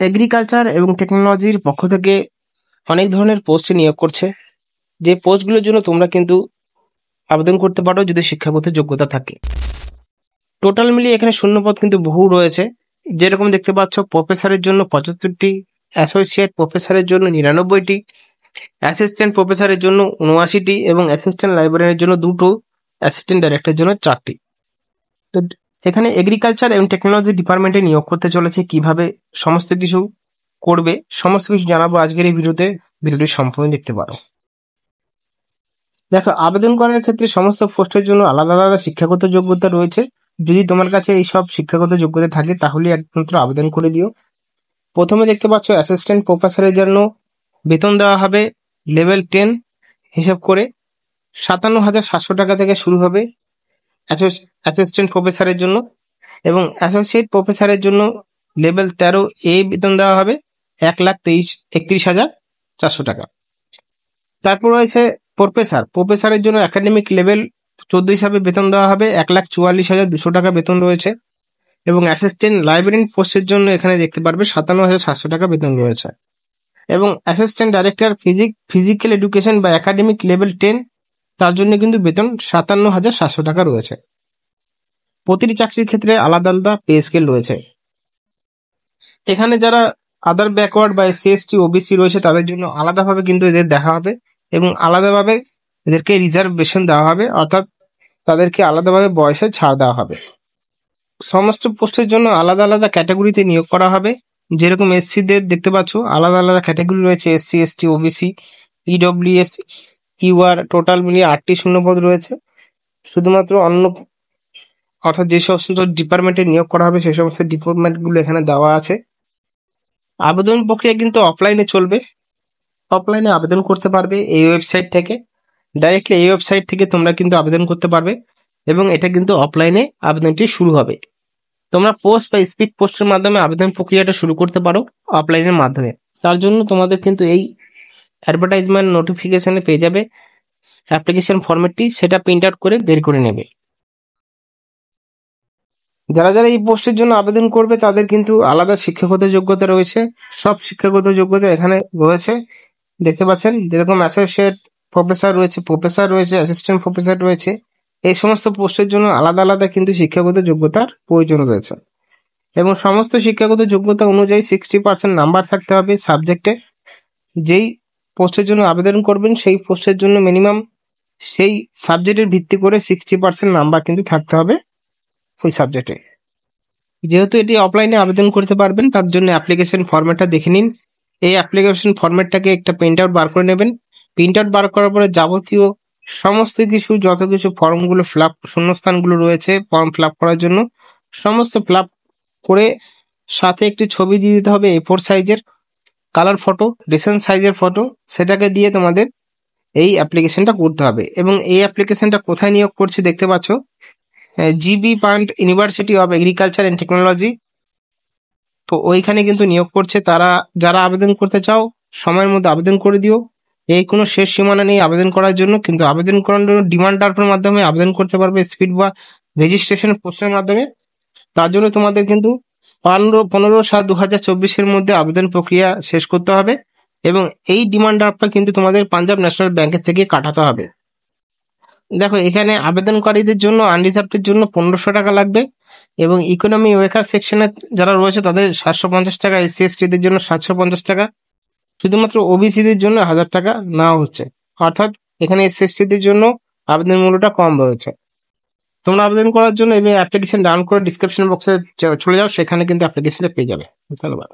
Agriculture এবং টেকনোলজির পক্ষ থেকে অনেক ধরনের পোস্টে নিয়োগ করছে, যে পোস্টগুলোর জন্য তোমরা কিন্তু আবেদন করতে পারো যদি শিক্ষাগত যোগ্যতা থাকে। টোটাল মিলিয়ে এখানে শূন্যপদ কিন্তু বহু রয়েছে। যেরকম দেখতে পাচ্ছ, প্রফেসরের জন্য 75টি, অ্যাসোসিয়েট প্রফেসরের জন্য 99টি, অ্যাসিস্ট্যান্ট প্রফেসরের জন্য 79টি এবং অ্যাসিস্ট্যান্ট লাইব্রেরিয়ানের জন্য 2টো, অ্যাসিস্ট্যান্ট ডাইরেক্টরের জন্য 4টি। তো এখানে এগ্রিকালচার এবং টেকনোলজি ডিপার্টমেন্টে নিয়োগ করতে চলেছে। কিভাবে সমস্ত কিছু করবে সমস্ত কিছু জানাবো আজকের এই ভিডিওটি সম্পূর্ণ দেখতে পারো। দেখো, আবেদন করার ক্ষেত্রে সমস্ত পোস্টের জন্য আলাদা আলাদা শিক্ষাগত যোগ্যতা রয়েছে। যদি তোমার কাছে এই সব শিক্ষাগত যোগ্যতা থাকে তাহলে একমাত্র আবেদন করে দিও। প্রথমে দেখতে পাচ্ছ, অ্যাসিস্ট্যান্ট প্রফেসরের জন্য বেতন দেওয়া হবে লেভেল 10 হিসাব করে 57,700 টাকা থেকে শুরু হবে অ্যাসিস্ট্যান্ট প্রফেসরের জন্য, এবং অ্যাসোসিয়েট প্রফেসরের জন্য লেভেল 13A বেতন দেওয়া হবে 1,31,400 টাকা। তারপর রয়েছে প্রফেসরের জন্য একাডেমিক লেভেল 14 হিসাবে বেতন দেওয়া হবে 1,44,200 টাকা বেতন রয়েছে, এবং অ্যাসিস্ট্যান্ট লাইব্রেরিয়ান পোস্টের জন্য এখানে দেখতে পারবে 57,700 টাকা বেতন রয়েছে, এবং অ্যাসিস্ট্যান্ট ডাইরেক্টর ফিজিক্যাল এডুকেশন বা একাডেমিক লেভেল 10 তার জন্য কিন্তু বেতন 57,700 টাকা রয়েছে। প্রতিটি চাকরির ক্ষেত্রে আলাদা আলাদা পে স্কেল রয়েছে। এখানে যারা আদার ব্যাকওয়ার্ড বা SC/ST OBC রয়েছে তাদের জন্য আলাদাভাবে কিন্তু এদের দেখা হবে, এবং আলাদাভাবে এদেরকে রিজার্ভেশন দেওয়া হবে, অর্থাৎ তাদেরকে আলাদাভাবে বয়সে ছাড় দেওয়া হবে। সমস্ত পোস্টের জন্য আলাদা আলাদা ক্যাটাগরিতে নিয়োগ করা হবে। যেরকম SC-দের দেখতে পাচ্ছ আলাদা আলাদা ক্যাটাগরি রয়েছে, SC/ST OBC EWS UR, total মিলিয়ে 8টি শূন্যপদ রয়েছে। শুধুমাত্র অর্থাৎ যে সমস্ত ডিপার্টমেন্টে নিয়োগ করা হবে সেই সমস্ত ডিপার্টমেন্টগুলো এখানে দেওয়া আছে। আবেদন প্রক্রিয়া কিন্তু অফলাইনে চলবে। অফলাইনে আবেদন করতে পারবে এই ওয়েবসাইট থেকে, ডাইরেক্টলি এই ওয়েবসাইট থেকে তোমরা কিন্তু আবেদন করতে পারবে, এবং এটা কিন্তু অফলাইনে আবেদনটি শুরু হবে। তোমরা পোস্ট বা স্পিড পোস্টের মাধ্যমে আবেদন প্রক্রিয়াটা শুরু করতে পারো অফলাইনের মাধ্যমে। তার জন্য তোমাদের কিন্তু এই অ্যাডভার্টাইজমেন্ট নোটিফিকেশনে পেয়ে যাবে অ্যাপ্লিকেশন ফরম্যাটটি, সেটা প্রিন্ট আউট করে বের করে নেবে। যারা যারা এই পোস্টের জন্য আবেদন করবে তাদের কিন্তু আলাদা শিক্ষাগত যোগ্যতা রয়েছে। সব শিক্ষাগত যোগ্যতা এখানে রয়েছে, দেখতে পাচ্ছেন। যেরকম অ্যাসোসিয়েট প্রফেসর রয়েছে, অ্যাসিস্ট্যান্ট প্রফেসর রয়েছে। এই সমস্ত পোস্টের জন্য আলাদা আলাদা কিন্তু শিক্ষাগত যোগ্যতার প্রয়োজন রয়েছে, এবং সমস্ত শিক্ষাগত যোগ্যতা অনুযায়ী 60% নাম্বার থাকতে হবে সাবজেক্টে। যেই পোস্টের জন্য আবেদন করবেন সেই পোস্টের জন্য মিনিমাম সেই সাবজেক্টের ভিত্তি করে 60% নাম্বার কিন্তু থাকতে হবে ওই সাবজেক্টে। যেহেতু এটি অফলাইনে আবেদন করতে পারবেন তার জন্য অ্যাপ্লিকেশন ফরম্যাটটা দেখে নিন। এই অ্যাপ্লিকেশন ফরম্যাটটাকে একটা প্রিন্ট আউট বার করে নেবেন। প্রিন্ট আউট বার করার পরে যাবতীয় সমস্ত কিছু, যত কিছু ফর্মগুলো শূন্যস্থানগুলো রয়েছে ফর্ম ফিল আপ করার জন্য, সমস্ত ফিল আপ করে সাথে একটি ছবি দিয়ে দিতে হবে A4 সাইজের, কালার ফটো, রিসেন্ট সাইজের ফটো। সেটাকে দিয়ে তোমাদের এই অ্যাপ্লিকেশনটা করতে হবে। এবং এই অ্যাপ্লিকেশনটা কোথায় নিয়োগ করছে দেখতে পাচ্ছ, GB point university of agriculture and technology. তো ওইখানে কিন্তু নিয়োগ করছে। যারা আবেদন করতে চাও সময়ের মধ্যে আবেদন করে দিও। এই কোনো শেষ সীমানা নেই আবেদন করার জন্য, কিন্তু আবেদন করার জন্য ডিমান্ড ড্রাফটের মাধ্যমে আবেদন করতে পারবে, স্পিড বা রেজিস্ট্রেশন পোস্টের মাধ্যমে। তার জন্য তোমাদের কিন্তু 15/7/2024 মধ্যে আবেদন প্রক্রিয়া শেষ করতে হবে, এবং এই ডিমান্ড ড্রাফটটা কিন্তু তোমাদের পাঞ্জাব ন্যাশনাল ব্যাংকের থেকে কাটাতে হবে। দেখো, এখানে আবেদনকারীদের জন্য আনরিজার্ভডের জন্য 1500 টাকা লাগবে, এবং ইকোনমি ওয়েকার সেকশনে যারা রয়েছে তাদের 750 টাকা, SC/ST-দের জন্য 750 টাকা, শুধুমাত্র OBC-দের জন্য 1000 টাকা নেওয়া হচ্ছে। অর্থাৎ এখানে SC/ST-দের জন্য আবেদন মূল্যটা কম রয়েছে। তোমরা আবেদন করার জন্য এই অ্যাপ্লিকেশন ডাউনলোড করে ডিসক্রিপশন বক্সে চলে যাও, সেখানে কিন্তু অ্যাপ্লিকেশনটা পেয়ে যাবে। ধন্যবাদ।